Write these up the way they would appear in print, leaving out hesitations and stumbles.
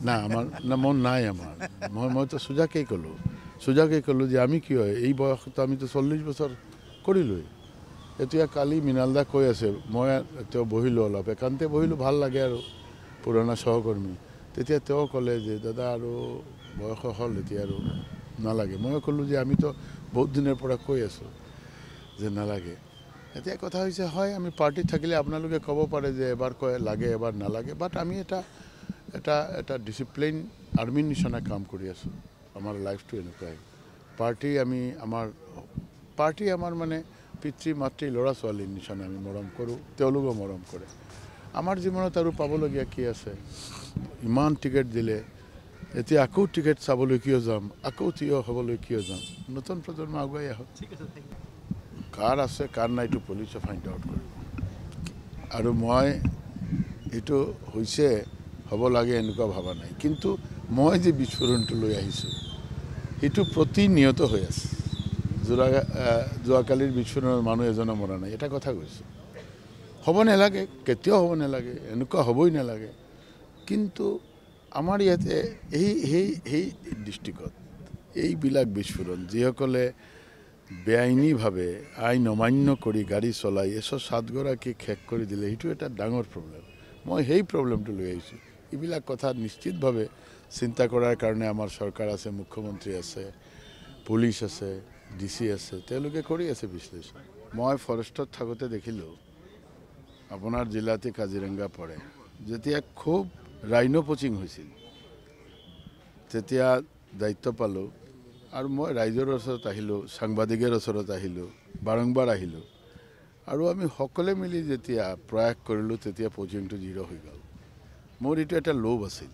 না আমার না মন নাই আমার মই তো সোজাকেই ক'লোঁ যে আমি কি হয় এই বয়সত আমি তো 40 বছৰ কৰিলোঁৱেই এতিয়া কালি মৃণালদা কৈ আছে মই তেওঁ বহিলোঁ অলপ একান্তে বহিলোঁ ভাল লাগে আৰু পুৰণা সহকৰ্মী তেতিয়া তেওঁ ক'লে যে দাদা আৰু বয়স হ'ল এতিয়া আৰু নালাগে মই ক'লোঁ যে আমি তো বহুত দিনৰ পৰা কৈ আছোঁ যে নালাগে এতিয়া কথা হৈছে হয় আমি পাৰ্টিত থাকিলে আপোনালোকে ক'ব পাৰে যে এবাৰ কয় লাগে এবাৰ নালাগে বাট আমি এটা ডিসিপ্লিন আৰ্মিৰ নিচিনা কাম কৰি আছোঁ আমাৰ লাইফটো এনেকুৱাই পাৰ্টি আমাৰ মানে পিতৃ মাতৃ ল'ৰা ছোৱালীৰ নিচিনা আমি মৰম কৰোঁ তেওঁলোকেও মৰম কৰে আমাৰ জীৱনত আৰু পাবলগীয়া কি আছে ইমান টিকেট দিলে এতিয়া আকৌ টিকেট চাবলৈ কিয় যাম আকৌ থিয় হ'বলৈ কিয় যাম নতুন প্ৰজন্ম আগুৱাই আহক কাৰ আছে কাৰ নাইটো পুলিচে ফাইণ্ড আউট কৰিব আৰু মই এইটো হৈছে হ'ব লাগে এনেকুৱা ভাবা নাই কিন্তু মই যে বিস্ফোৰণটো লৈ আহিছোঁ সেইটো প্ৰতিনিয়ত হৈ আছে যোৱাকালিৰ বিস্ফোৰণত মানুহ এজনো মৰা নাই এটা কথা কৈছোঁ হ'ব নালাগে কেতিয়াও হ'ব নালাগে এনেকুৱা হ'বই নালাগে কিন্তু আমাৰ ইয়াতে এই ডিষ্ট্ৰিক্টত এইবিলাক বিস্ফোৰণ যিসকলে বেআইনীভাৱে আইন অমান্য কৰি গাড়ী চলাই 107 গৰাকীক শেষ কৰি দিলে সেইটো এটা ডাঙৰ প্ৰব্লেম মই সেই প্ৰব্লেমটো লৈ আহিছোঁ এইবিলাক কথা নিশ্চিতভাৱে চিন্তা কৰাৰ কাৰণে আমাৰ চৰকাৰ আছে মুখ্যমন্ত্ৰী আছে পুলিচ আছে ডিসি আছে তেওঁলোকে কৰি আছে বিশ্লেষণ মই ফৰেষ্টত থাকোঁতে দেখিলোঁ আপোনাৰ জিলাতে কাজিৰঙা পৰে যেতিয়া খুব ৰাইনো পোচিং হৈছিল তেতিয়া দায়িত্ব পালোঁ আৰু মই ৰাইজৰ ওচৰত আহিলোঁ সাংবাদিকৰ ওচৰত আহিলোঁ বাৰংবাৰ আহিলোঁ আৰু আমি সকলোৱে মিলি যেতিয়া প্ৰয়াস কৰিলোঁ তেতিয়া পোচিংটো 0 হৈ গ'ল মোৰ এইটো এটা লোভ আছিল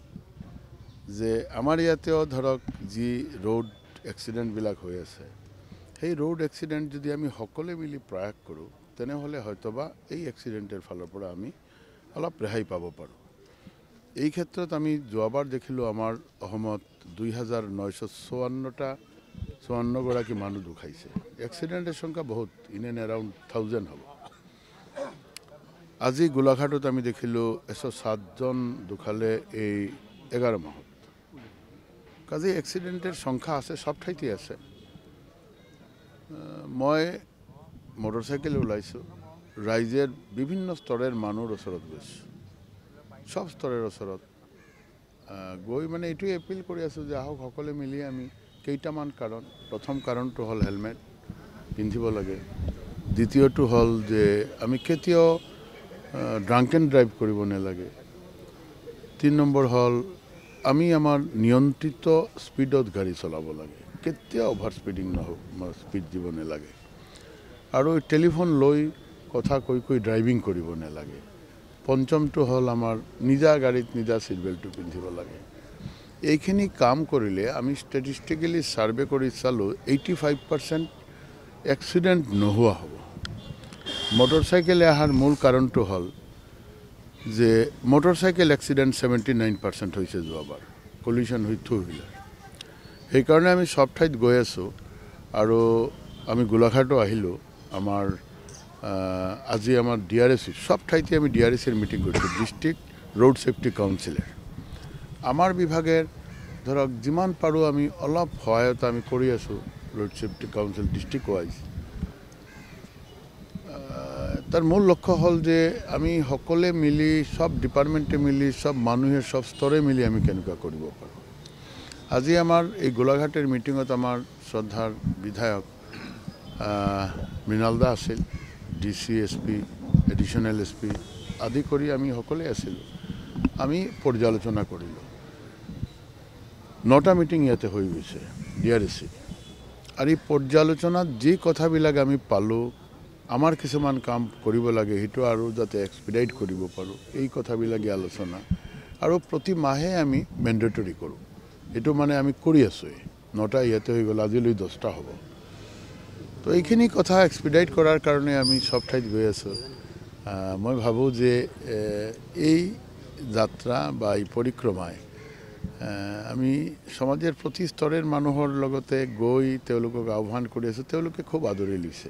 যে আমাৰ ইয়াতেও ধৰক যি ৰোড এক্সিডেণ্টবিলাক হৈ আছে সেই ৰোড এক্সিডেণ্ট যদি আমি সকলোৱে মিলি প্ৰয়াস কৰোঁ তেনেহ'লে হয়তোবা এই এক্সিডেণ্টেৰ ফালৰ পৰা আমি অলপ ৰেহাই পাব পাৰোঁ এই ক্ষেত্ৰত আমি যোৱাবাৰ দেখিলোঁ আমাৰ অসমত 2954 গৰাকী মানুহ ঢুকাইছে এক্সিডেণ্টেৰ সংখ্যা বহুত ইন এণ্ড এৰাউণ্ড 1000 হ'ব আজি গোলাঘাটত আমি দেখিলোঁ 107 জন ঢুকালে এই 11 মাহত কাজে এক্সিডেণ্টেৰ সংখ্যা আছে সব ঠাইতে আছে মই মটৰচাইকেল ওলাইছোঁ ৰাইজৰ বিভিন্ন স্তৰৰ মানুহৰ ওচৰত গৈছোঁ সব স্তৰৰ ওচৰত গৈ মানে এইটোৱে এপিল কৰি আছোঁ যে আহক সকলোৱে মিলি আমি কেইটামান কাৰণ প্ৰথম কাৰণটো হ'ল হেলমেট পিন্ধিব লাগে দ্বিতীয়টো হ'ল যে আমি কেতিয়াও ড্ৰাংক এণ্ড ড্ৰাইভ কৰিব নালাগে 3 নম্বৰ হ'ল আমি আমাৰ নিয়ন্ত্ৰিত স্পীডত গাড়ী চলাব লাগে কেতিয়াও অভাৰ স্পীডিং নহওক স্পীড দিব নালাগে আৰু টেলিফোন লৈ কথা কৈ ড্ৰাইভিং কৰিব নালাগে পঞ্চমটো হ'ল আমাৰ নিজা গাড়ীত নিজা সিট বেল্টটো পিন্ধিব লাগে এইখিনি কাম কৰিলে আমি ষ্টেটিষ্টিকেলি সাৰ্ভে কৰি চালোঁ 85% এক্সিডেণ্ট নোহোৱা হ'ব মটৰচাইকেলে অহাৰ মূল কাৰণটো হ'ল যে মটৰচাইকেল এক্সিডেণ্ট 79% হৈছে যোৱাবাৰ কলিশ্যন হৈ টু হুইলাৰ সেইকাৰণে আমি সব ঠাইত গৈ আছোঁ আৰু আমি গোলাঘাটো আহিলোঁ আমাৰ আজি আমাৰ ডিআৰএসি সব ঠাইতে আমি ডিআৰএসিৰ মিটিং কৰিছোঁ ডিষ্ট্ৰিক্ট ৰোড সেফটি কাউন্সিলৰ আমাৰ বিভাগেৰ ধৰক যিমান পাৰোঁ আমি অলপ সহায়তা আমি কৰি আছোঁ road safety council district wise তাৰ মূল লক্ষ্য হল যে আমি সকলে মিলি সব ডিপাৰ্টমেন্টে মিলি সব মানুষেৰ সব স্তৰে মিলি আমি কেনেকুৱা কৰিব পাৰোঁ আজি আমাৰ এই গোলাঘাটেৰ মিটিঙত আমাৰ শ্ৰদ্ধাৰ বিধায়ক মৃণালদা আছিল ডিসি এসপি এডিশনাল এসপি আদি কৰি আমি সকলে আছিলোঁ আমি পৰ্যালোচনা কৰিলোঁ 9টা মিটিং ইয়াতে হৈ গৈছে ডিআৰএসি আৰু এই পৰ্যালোচনাত যি কথাবিলাক আমি পালোঁ আমাৰ কিছুমান কাম কৰিব লাগে হেতু আৰু যাতে এক্সপিডাইট কৰিব পাৰোঁ এই কথাবিলাক আলোচনা আৰু প্ৰতি মাহে আমি ম্যান্ডেটৰি কৰোঁ এটো মানে আমি কৰি আছোঁ 9টা ইয়াতে হৈ গ'ল আজিলৈ 10টা হ'ব তো এইখিনি কথা এক্সপিডাইট কৰাৰ কাৰণে আমি সব ঠাইত গৈ আছোঁ মই ভাবোঁ যে এই যাত্ৰা বা এই পৰিক্ৰমাই আমি সমাজেৰ প্ৰতি স্তৰেৰ মানুহৰ লগতে গৈ তেওঁলোকক আহ্বান কৰি আছোঁ তেওঁলোকে খুব আদৰি লৈছে